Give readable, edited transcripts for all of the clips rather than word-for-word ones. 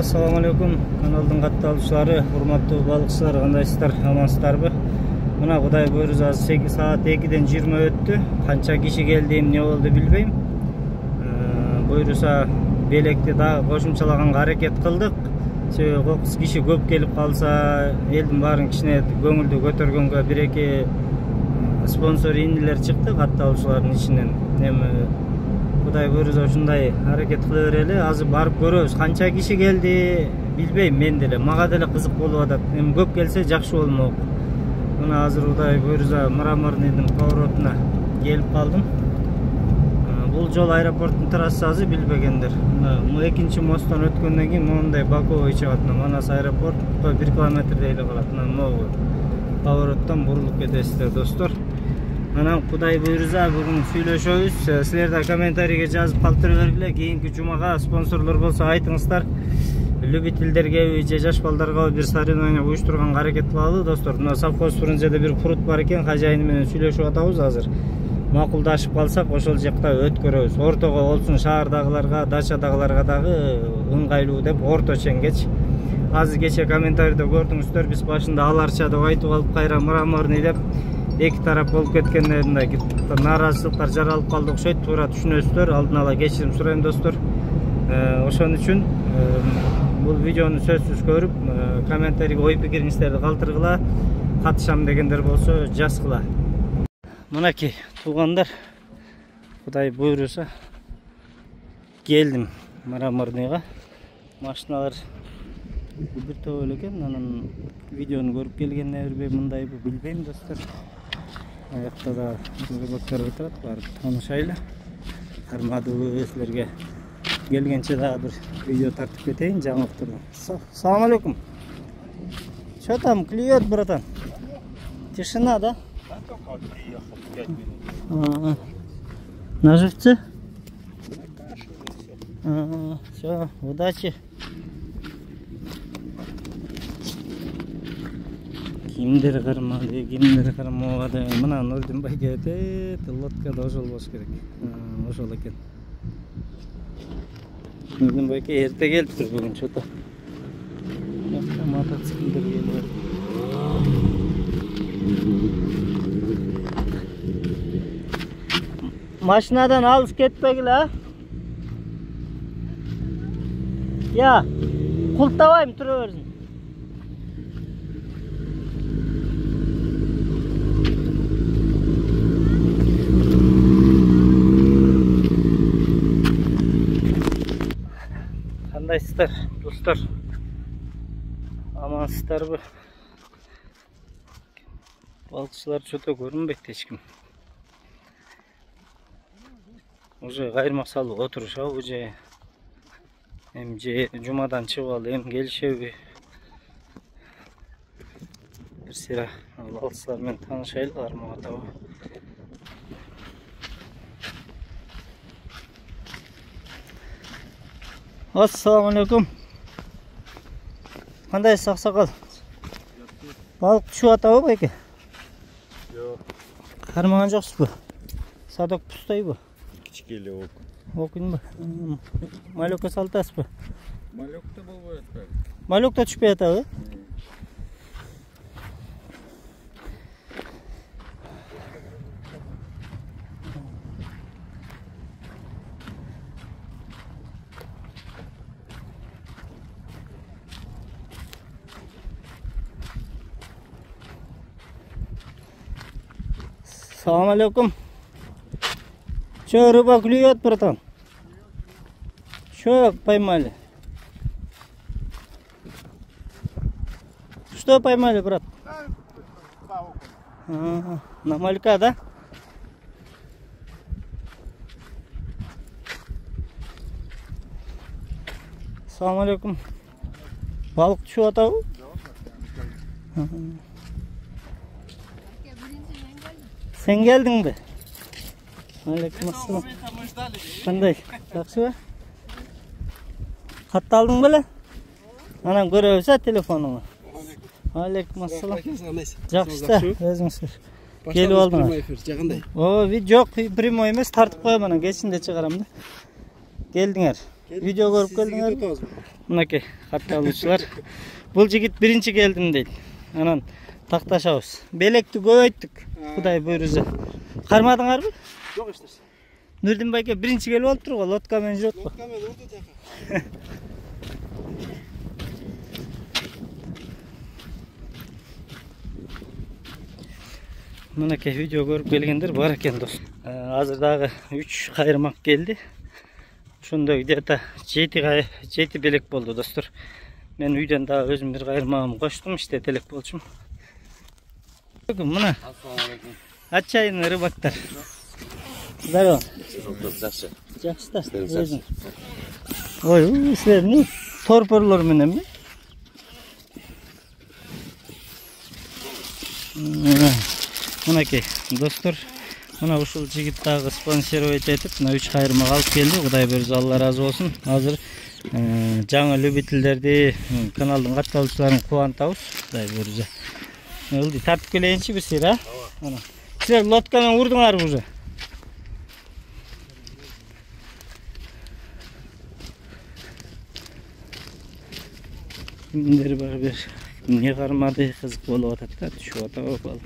Assalamu alaikum. Kanalдын катталуучулары, урматтуу балыкчылар, кандайсыздар, амансыздарбы? Мына Кудай буйрса саат 2-ден 20 өттү. Канча киши келди, эмне болду билбейм. Буйрса белекти дагы кошумчалаганга аракет кылдык. Себеби кокус киши көп келип калса, элдин баарын кичине көңүлдү көтөргөнгө бир-эки спонсор инилер чыкты катталуучулардын ичинен. Эми Кудай буйрса ушундай аракет кыла берели. Азыр барып көрөбүз. Канча киши келди билбейм мен деле. Мага деле кызык болуп атат. Эми көп келсе жакшы болмок. Мына азыр Кудай буйрса Мраморныйдын поворотуна келип калдым. Бул жол аэропорттун трассасы билбегендер. Мына экинчи мосттон өткөндөн кийин моундай Баковой чыгат. Манас аэропортко 1 километрдей эле калат. Могу повороттон бурулуп кетесиздер, достор. Анан Кудай буйрса бүгүн сүйлөшөбүз. Силер да комментарийге жазып калтыра бергиле. Кийинки жумага спонсорлор болсо айтыңыздар. Любительдерге же жаш балдарга бир соревнование уюштурганга аракет кылалы, достор. Мына совхоз фрунзеде бир пруд бар экен, хажайыны менен сүйлөшүп атабыз азыр. Макулдашып калсак, ошол жакта өткөрөбүз. Ортого болсун, шаардагыларга, дачадагыларга дагы ыңгайлуу деп орто ченгеч. Азыр кече комментарийде көрдүңүздөр, биз башында аларча деп айтып алып кайра Мраморный деп эки тарап болуп кеткендеринде нааразычылыктар жаралып калды окшойт. Туура түшүнөсүздөр. Алдын ала кечирим сурайм, достор. Ошон үчүн бул видеону сөзсүз көрүп, комментарийге ой пикириңиздерди калтыргыла. Катышам дегендер болсо жазгыла. Мынакей туугандар, Кудай буйрса келдим Мраморныйга. Машиналар бир топ эле экен. Анан видеону көрүп келгенде мындайбы билбейм, достор. Аякта да роботтор отурат, барып таанышайлы. Кармадыбы силерге келгенче дагы бир видео тартып кетейин, жаңылыктырып. Салам алейкум. Что там клюет, братан? Тишина, да? На живце? Все, удачи. Кимдер кармады, кимдер кармабады. Мына Нурдинбай кетет, лодкада ошол болуш керек. Ошол экен. Нурдинбайке эрте келиптир бүгүн чото. Мотоциклдер келип. Машинадан алыс кетпегиле, а? Я, култабайм, тура берсин. Кандайсыздар, достор? Амансыздарбы? Балыкчылар чото көрүнбөйт эч ким. Уже кайырмак салып отурушабы же эми же жумадан чыгып алып эми келишеби? Бир сыйра балыкчылар менен таанышайлы, кармак атабы. Ассаламу алейкум. Кандайсыз, аксакал? Балык түшүп атабы байке? Жок. Кармаган жоксузбу? Садок пустойбу? Кичке эле ок. Окуйнбу? Малёкко салтасызбы? Малёкто болбой атпайбы? Малёкто түшпөй атабы? Салам алейкум. Че, рыба клюет, братан? Что поймали? Что поймали, брат? На малька, да? Салам алейкум. Балык түшүп атабы? Sen geldin mi? Aleykümselam. Qanday? Yaxshimi? Xat alding bile? Anam ko'raversa telefoningni. Aleykümselam. Yaxshi, o'zingsiz. Kelib olding. O, yo'q, primoy emas, tartib qo'yaman, kechinde chiqaramda. Keldinglar. Video görüp geldingler. Mınakey, katta alışçılar. Bul jigit birinci geldim değil. Anan taktashabız. Belekti көбөйттүk. Kuday buyuruza. Karmadыңар mı? Yok işte. Nurdin bayke birinci gelip alıp turgu. Lotka men жүрөт го. Lotka men urdu taka. Mınakey video görüp gelgenler var eken dost. Hazır dagı 3 kayırmak geldi. Şunda где-то 7 belek boldu dostlar. Men үйдөн daha özüm bir kayırmağımı koştum işte telek bolçum. Bugün mına. Assalamualaikum. Açayın rыбактар. Здорово. Жақсы. Жақсы да. Жақсы. Өзің. Ой, сілер не? Торпорлор менен mi? Мынакей достор, мына ушул жигит дагы спонсировать этип, мына 3 кайрмак алып келди. Кудай берсе Алла разы болсун. Азыр жаңы любительдерди, каналдын катталуучуларын кубантабыз. Кудай берсе. Ылды тартып келейинчи бир сир, а? Ана. Силер лоткамен урдуңар уже. Kimleri var bir niye karmadı kızık bolu atatta şu ata bakalım.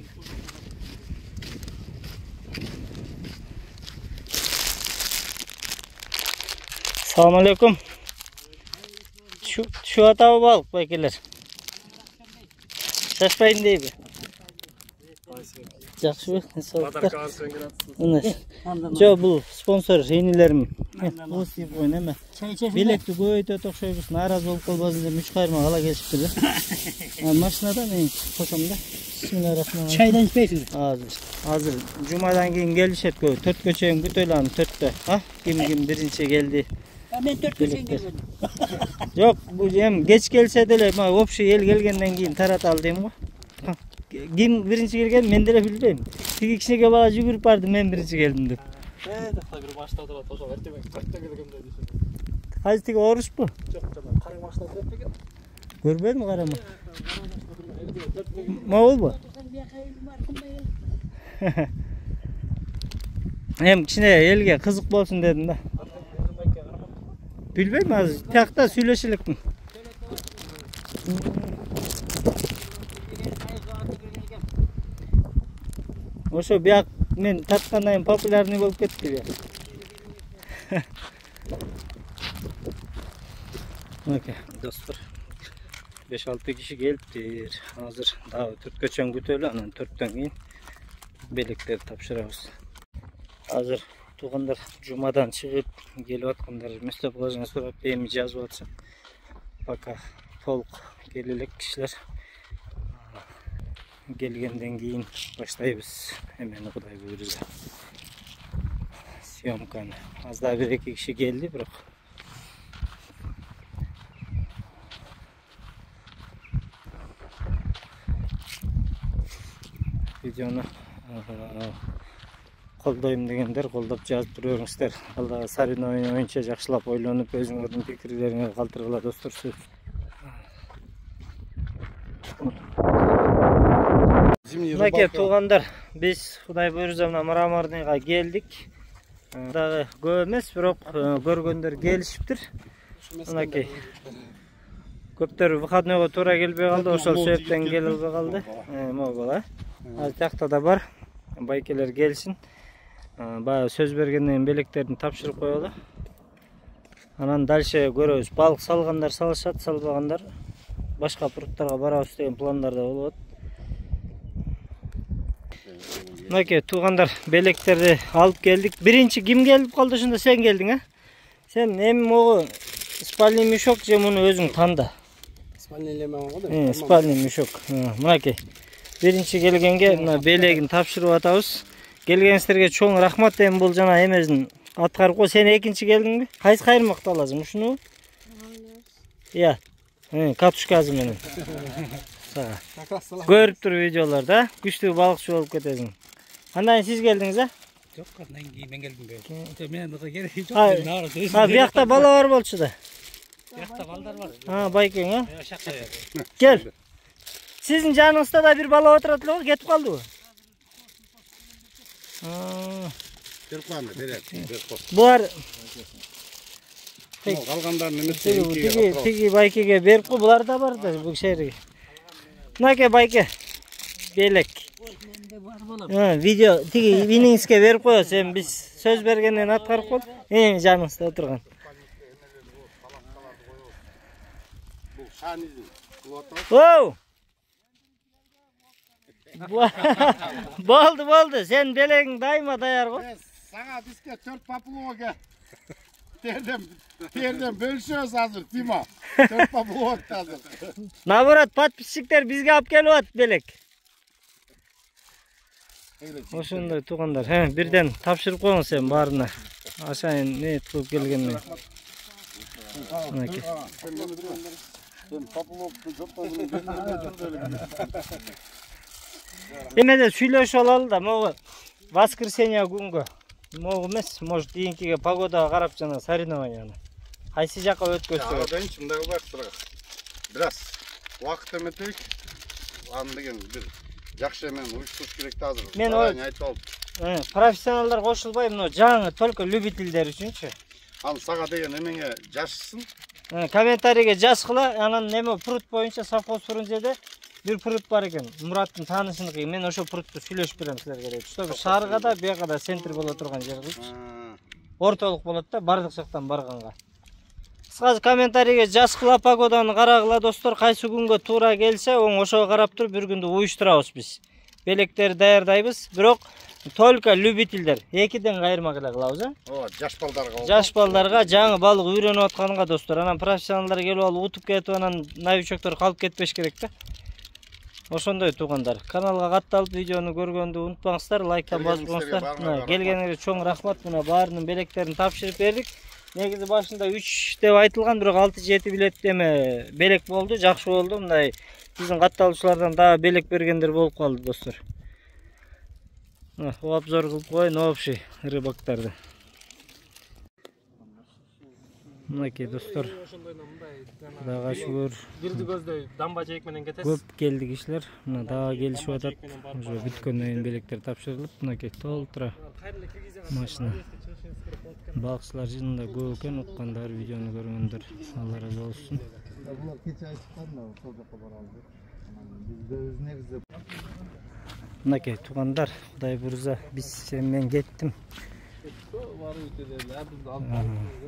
Selamünaleyküm. Şu ata balık bekler. Şaşmayın değil mi? Жақсы бе? Саулықтар. Жоқ, бұл спонсор жеңілерім. Осы ойын әме. Белекті көйтөт оқшойбыз. Нараз болып қалбазын деп 3 кайрмак ала келишипти да. Машинада мен қосам да. Бисмиллахиррахманиррахим. Çaydan içmeysin. Hazır. Cumadan keyin gelişet köy. 4 çeyim kütöylany 4'te. Ha? Kim birinci geldi. Ben 4 köşen gelmedim. Yok, bu hem geç gelse de ma общий el gelgenden keyin taratal deyim go. Kim birinci gelgen men de bilbeyim. Tigi kişiге bala жүгүрүп барды мен birinci geldim dep. Tabii bir başta oturup toşa verdi ben. Kaçta geldim dedi. Hazır tigi oruç bu. Çok canım. Karın başta oturup peki. Görmedin mi karama? Mağul bu. Hem kişine elge kızık bolsun dedim da. Bilbeyim az. Takta söyleşilik mi? Oşo bir men tatkandan popülerni bolup ketdi ya. Okey dostlar. 5-6 kişi gelipdir. Hazır daha 4 köçen kütölü anan 4'ten keyin belekleri tapşırabız. Hazır tuğanlar cumadan çıkıp gelip atkanlar Müslüp Kılıç'ına sorap beyimi жазып atsa. Baka толук келелек kişiler gelgenden keyin başlayız. Hemen Kuday buyursa. Syomkani. Az daha 1-2 kişi geldi bırak. Videonu koldoyum degenler koldop жазып tururыңыздар. Allah sarın oyunca жақсылап ойлонуp өзүңөрдүн пикирлериңерди калтыргыла достор. Mınakey tuğanlar, biz Kuday buyursa mına Mramorniyga geldik. Dagı көп эмес, бирок көргөндөр келишиптир. Mınakey. Көптөр выходнойго туура келбей калды, ошол себептен келбей калды. Могул, а? Az takta da var. Baykeler gelsin. Bayağı söz bergenden beleklerini tapşırıp koyalım. Anan dalşa görüyoruz. Balık salganlar salışat, salbaganlar başka pırtlarga barabız degan planlarda bolot. Mınakey tuğanlar beleklerdi alıp geldik. Birinci kim gelip kaldı şunda sen geldin ha? Sen hem o spalni müşok je bunu özün tanda. Spalni lemem o da. Spalni müşok. Mınakey. Birinci gelgenge belegin tapşırıp atабыз. Gelgenizlerge çoğun rahmat deyim bol jana emezin atkarıp ko. Sen ekinci geldin mi? Kayсы kayırmakta lazım şunu? Ya. Katuşkazı menen. Görüp tur videolarda. Güçlü balıkçı olup ketesin. Kandan siz geldiniz ha? Yok kandan ben geldim be. Men de gerek yok. Ha bu yakta bala var bolçu da. Yakta ballar var. Ha bayken ha? Şaka ya. Gel. Sizin canınızda da bir bala oturatılı o getip kaldı o. Bu var Калгандарын Тиги байкеге берип кой, булар да бар да бул шерге. Мынаке байке. Белек. Видео тиги биниңизге берип коет, сен биз сөз бергенден аткарып кой. Эң жаныңызда отурган. Оу! Болды, sen белегиң дайыма даяр го. Сага бизге 4 поплавок. Терден бөлүшөбүз азыр, Тима. 4 поплавок азыр. Наоборот, подписчиктер бизге алып келип атат белек. Ошондой туугандар. Бирден тапшырып коюңуз сен баарына. Ашайын не кылып келгенмен. Мынакей. Эмеде сүйлөшүп алалы да, могу воскресенье күнгө. Могу эмес, может кийинкиге погодага карап жана соревнованияны. Кайсы жакка өткөзсө. Адайчы мындай бар сырга. Бираз убакыт эметейик. Аны деген бир жакшы эмен уюштуруш керек да азыр. Мен айтып алып. Профессионалдар кошулбай, мына жаңы только любительдер үчүнчү. Ал сага деген эмеңе жашсын. Комментарийге жазгыла, анан неме пруд боюнча совхоз фрунзеде бир пруд бар экен. Мураттын таанышыныкы. Мен ошо прудту сүйлөшүп берем силерге деп. Что шаарга да, бияка да центр боло турган жер кылчы. Ортолук болот да, бардык жактан барганга. Кыскасы комментарийге жазгыла, погоданы карагыла достор, кайсы күнгө туура келсе, оң ошого карап туруп бир күндү уюштурабыз биз. Белектерди даярдайбыз, бирок только любительдер. Экиден кайырма кылабыз, Жаш балдарга. Жаш балдарга жаңы балык үйрөнүп атканга достор. Анан профессионалдар келип алып утуп кетип, анан новичоктор калып кетпеш керек да. Ошондой туугандар. Каналга катталып видеону көргөндү унутпаңыздар, лайктан басып коюңуздар. Келгениңизге чоң рахмат. Мына баарынын белектерин тапшырып бердик. Негизи башында 3 деп айтылган, бирок 6-7 билет эме белек болду, жакшы болду. Мындай биздин катталуучулардан дагы белек бергендер болуп калды достор. Обзор кылып коеюн общий рыбактарды. Мынакей достор. Кудайга шүгүр. Бирди көздөй дамба жээк менен кетесиз. Көп келди кишилер. Мына дагы келишип атат. Уже бүткөндөн кийин белектер тапшырылып, мынакей толтура машина. Балыкчылар жыйынында көп экен, уккандар, видеону көргөндөр Алла разы болсун. Булар кече айтышкан да, сол жакка барабыз. Бизде өз негизде. Мынакей туугандар, Кудай буйрса, мен кеттим.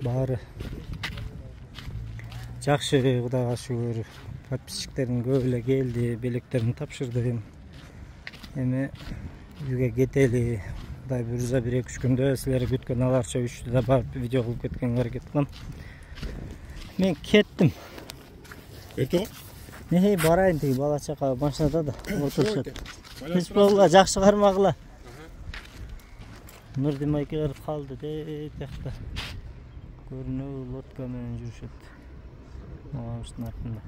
Баары жакшы, Кудайга шүгүр. Подписчиктердин көп эле келди, белектерин тапшырды. Эми үйгө кетели. Кудай буйрса 1-2 күндө силер күткөн аларча үчтү да барып видео кылып кеткенге аракет кылам. Мен кеттим. Өтө? Барайын тиги бала чака машинада да отурушат. Биз болга жакшы кармагыла. Нурдимайкелер калды тиякта. Көрүнөбү лодка менен жүрүшөт. Агабыздын артында.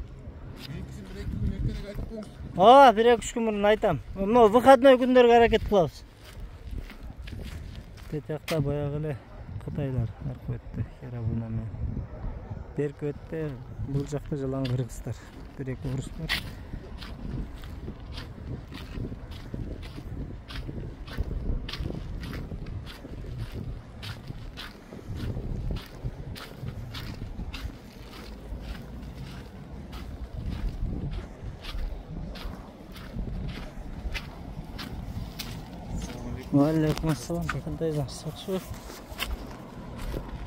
1-2 күн мурун айтам. Мына выходной күндөргө аракет кылабыз. Тиякта баягы эле Кытайлар аркы өттү, Ярабуна менен. Берки өттү, бул жакта жалаң кыргыздар. 1-2 урус бар. Алейкум ассалам. Кандайсың? Жакшы.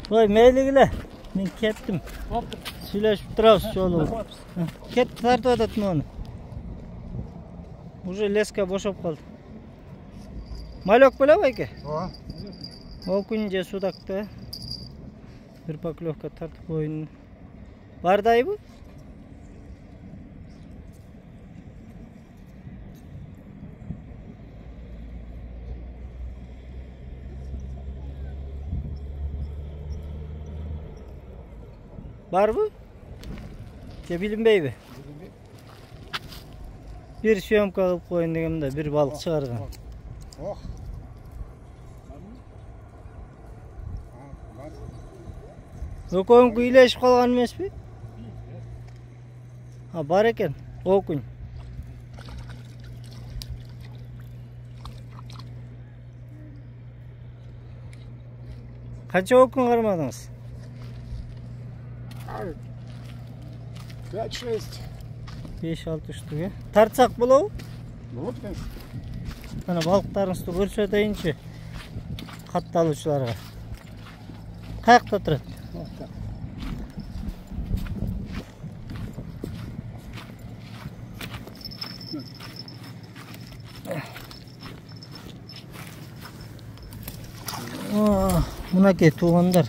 Ой, мейлигиле. Мен кеттим. Сүйлөшүп турабыз жолу. Кетти, тартып атат муну. Уже леска бошоп калды. Малек беле байке? Окунь же судакты. Бир поклевка тартып коюн. Бардайбы? Barбы? Же билинбейби? Бир съемка кылып коюн дегенде бир балык чыгарган. Экөөңкү үйлешип калган эмеспи? Бар экен, окунь. Канча окунь кармадыңыз? 5-6. 5-6 штук, э? Тартсак болобу? Болот, конечно. Mana balıklarınızı көрсөтейинчи катталуучуларга. Каякта турат? Мынакей туугандар.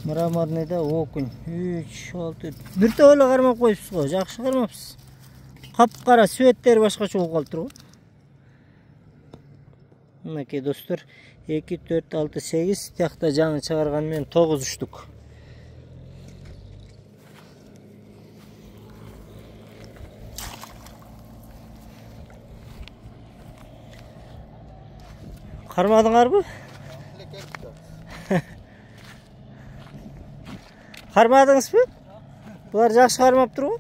Мраморныйда окунь 3-6. Бир топ эле кармап коюпсуз го, жакшы кармапсыз. Капкара светтери башкача болуп калыптыр го. Мынакей достор 2, 4, 6, 8 тиякта жаңы чыгарган менен 9 штук. Кармадыңарбы? Кармадыңызбы? Булар жакшы кармаптыр го.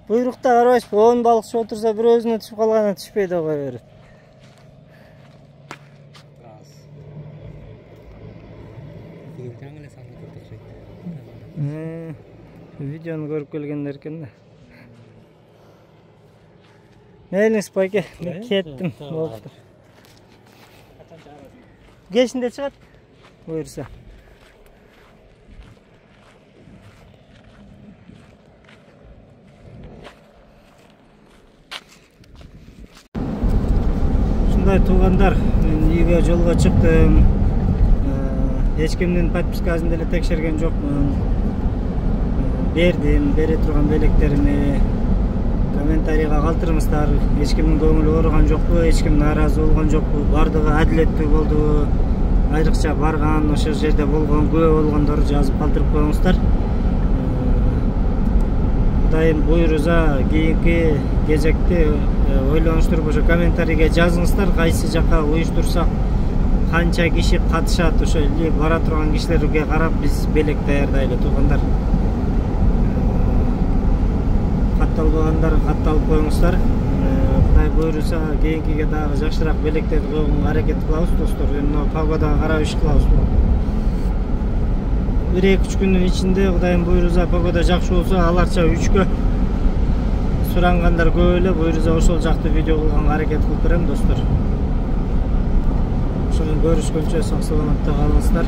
Буйрукта карабайсызбы? 10 балыкчы отурса бир өзүнө түшүп калганда түшпөй да кое берет. Видеону көрүп келгендер экен да. Мейлиңиз байке, мен кеттим. Болуптур. Кечинде чыгат. Буйрса. Ушундай туугандар, мен үйгө жолго чыктым. Эч кимдин подпискасын деле текшерген жокмун. Бере турган белектерими комментарийга калтырыңыздар. Эч кимдин көңүлү ооруган жокпу, эч ким нааразы болгон жокпу. Бардыгы адилеттүү болду. Айрыкча барган, ошол жерде болгон, күбө болгондор жазып калтырып коюңуздар. Кудайым буйруза кийинки кезекти ойлонуштуруп ошо комментарийге жазыңыздар, кайсы жака уюштурсак канча киши катышат, ошо эле бара турган кишилерге карап биз белек даярдайлы туугандар. Катталбагандар катталып коюңуздар. Кудай буйруса кийинкиге дагы жакшыраак белектерди койгонго аракет кылабыз достор. Эми погодага карап иш кылабыз. 1-2 күндүн ичинде Кудайым буйруса погода жакшы болсо, аларча 3кө сурангандар көп эле. Буйруса ошол жакты видео кылганга аракет кылып берем достор. Ошону көрүшкөнчө сак саламатта калыңыздар.